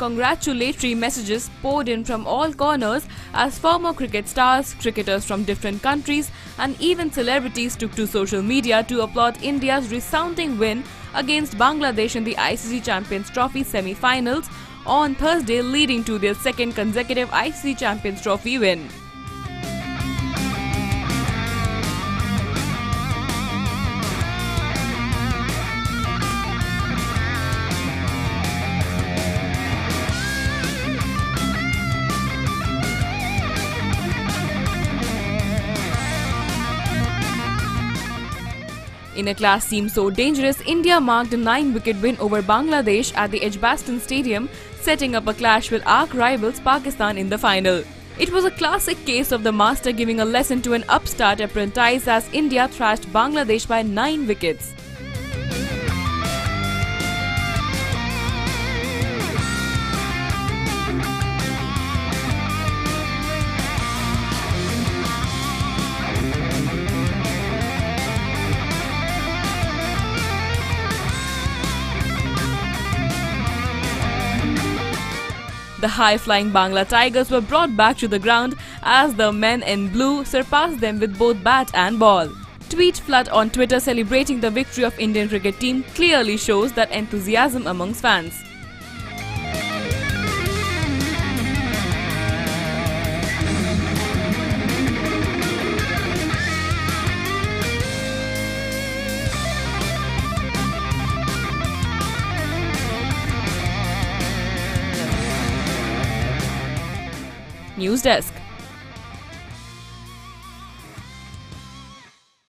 congratulatory messages poured in from all corners as former cricket stars, cricketers from different countries and even celebrities took to social media to applaud India's resounding win against Bangladesh in the ICC Champions Trophy semi-finals on Thursday, leading to their second consecutive ICC Champions Trophy win. In a clash seemed so dangerous, India marked a 9-wicket win over Bangladesh at the Edgbaston Stadium, setting up a clash with arch rivals Pakistan in the final. It was a classic case of the master giving a lesson to an upstart apprentice as India thrashed Bangladesh by 9 wickets. The high-flying Bangla Tigers were brought back to the ground as the men in blue surpassed them with both bat and ball. Tweet flood on Twitter celebrating the victory of Indian cricket team clearly shows that enthusiasm amongst fans. News Desk.